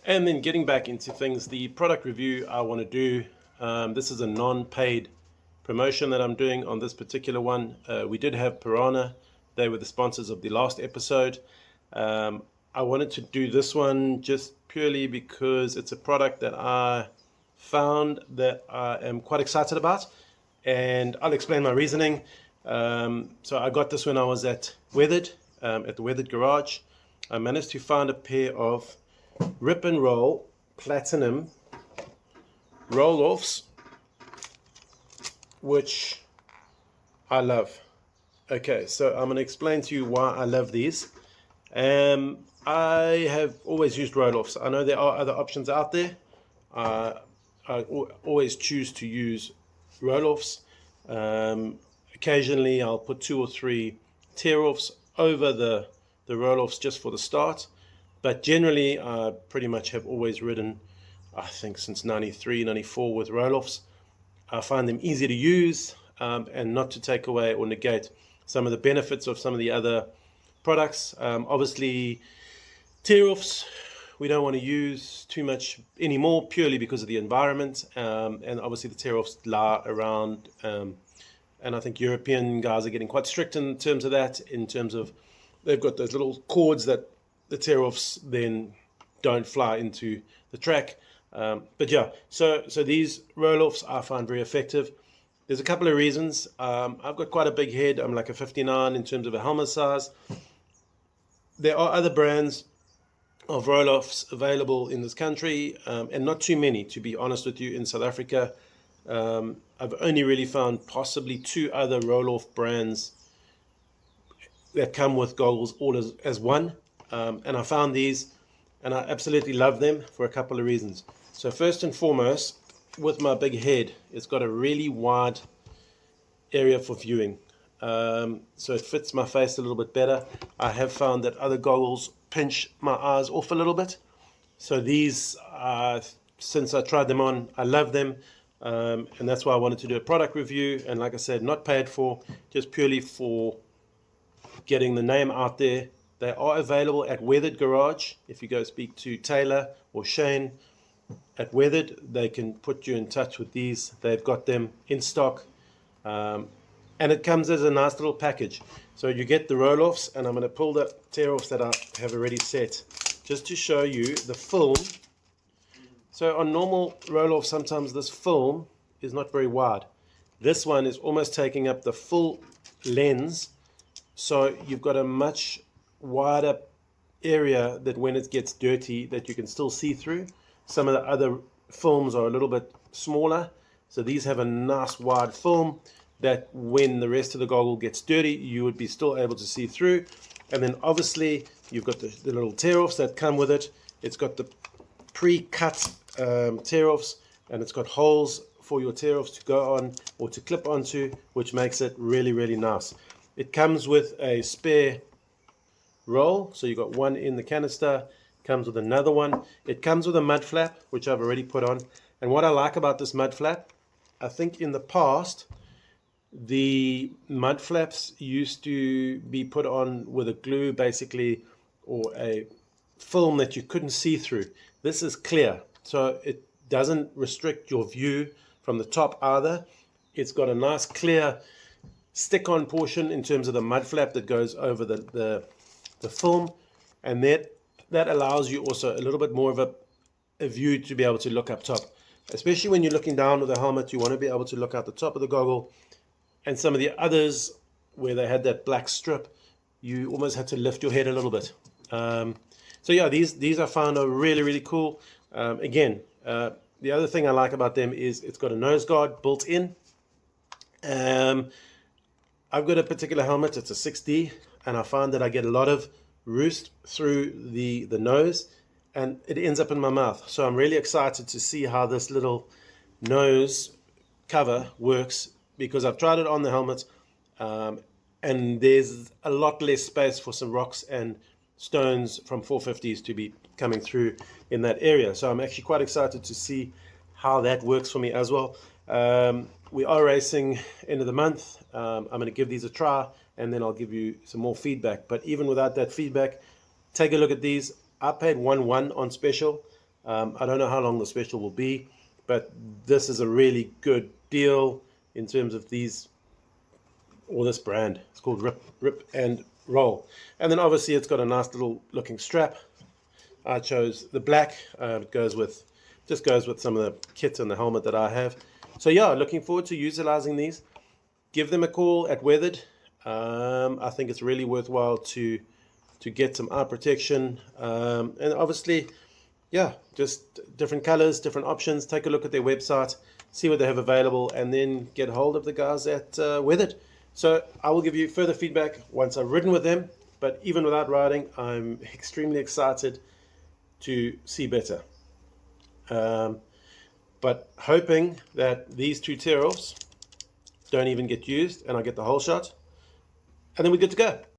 And then getting back into things, the product review I want to do, this is a non-paid promotion that I'm doing on this particular one. We did have Piranha. They were the sponsors of the last episode. I wanted to do this one just purely because it's a product that I found that I am quite excited about, and I'll explain my reasoning. So I got this when I was at Weathered, at the Weathered Garage. I managed to find a pair of Rip and Roll Platinum roll-offs, which I love. Okay, so I'm going to explain to you why I love these. I have always used roll-offs. I know there are other options out there. I always choose to use roll-offs. Occasionally I'll put 2 or 3 tear-offs over the roll-offs just for the start. But generally, I pretty much have always ridden, I think since 93, 94 with roll-offs. I find them easy to use and not to take away or negate some of the benefits of some of the other products. Obviously, tear-offs we don't want to use too much anymore purely because of the environment. And obviously the tear-offs lie around, and I think European guys are getting quite strict in terms of that, in terms of they've got those little cords that the tear-offs then don't fly into the track. But yeah, so these roll-offs I find very effective. There's a couple of reasons. I've got quite a big head. I'm like a 59 in terms of a helmet size. There are other brands of roll-offs available in this country, and not too many, to be honest with you. In South Africa, I've only really found possibly 2 other roll-off brands that come with goggles all as one. And I found these and I absolutely love them for a couple of reasons. So first and foremost, with my big head, it's got a really wide area for viewing. So it fits my face a little bit better. I have found that other goggles pinch my eyes off a little bit. So these, since I tried them on, I love them. And that's why I wanted to do a product review. And like I said, not paid for, just purely for getting the name out there. They are available at Weathered Garage. If you go speak to Taylor or Shane at Weathered, they can put you in touch with these. They've got them in stock. And it comes as a nice little package. So you get the roll-offs, and I'm going to pull the tear-offs that I have already set just to show you the film. So on normal roll-offs, sometimes this film is not very wide. This one is almost taking up the full lens. So you've got a much wider area that when it gets dirty that you can still see through. Some of the other films are a little bit smaller, so these have a nice wide film that when the rest of the goggle gets dirty you would be still able to see through. And then obviously you've got the little tear-offs that come with it. It's got the pre-cut tear-offs, and it's got holes for your tear-offs to go on or to clip onto, which makes it really, really nice. It comes with a spare roll, so you've got one in the canister, comes with another one. It comes with a mud flap, which I've already put on. And what I like about this mud flap, I think in the past the mud flaps used to be put on with a glue basically, or a film that you couldn't see through. This is clear, so it doesn't restrict your view from the top either. It's got a nice clear stick-on portion in terms of the mud flap that goes over the film, and that allows you also a little bit more of a view to be able to look up top, especially when you're looking down with a helmet. You want to be able to look out the top of the goggle. And some of the others where they had that black strip, you almost had to lift your head a little bit. So yeah, these I found are really, really cool. Again, the other thing I like about them is it's got a nose guard built in. I've got a particular helmet, it's a 6D, and I find that I get a lot of roost through the nose, and it ends up in my mouth. So I'm really excited to see how this little nose cover works, because I've tried it on the helmet, and there's a lot less space for some rocks and stones from 450s to be coming through in that area. So I'm actually quite excited to see how that works for me as well. We are racing end of the month. I'm going to give these a try, and then I'll give you some more feedback. But even without that feedback, take a look at these. I paid 1.1 on special. I don't know how long the special will be, but this is a really good deal in terms of these, or this brand. It's called Rip and Roll. And then obviously it's got a nice little looking strap. I chose the black. It just goes with some of the kit and the helmet that I have. So yeah, looking forward to utilizing these. Give them a call at Weathered. I think it's really worthwhile to get some eye protection. And obviously, yeah, just different colors, different options. Take a look at their website, see what they have available, and then get hold of the guys at Weathered. So I will give you further feedback once I've ridden with them. But even without riding, I'm extremely excited to see better. But hoping that these two tear-offs don't even get used and I get the whole shot, and then we're good to go.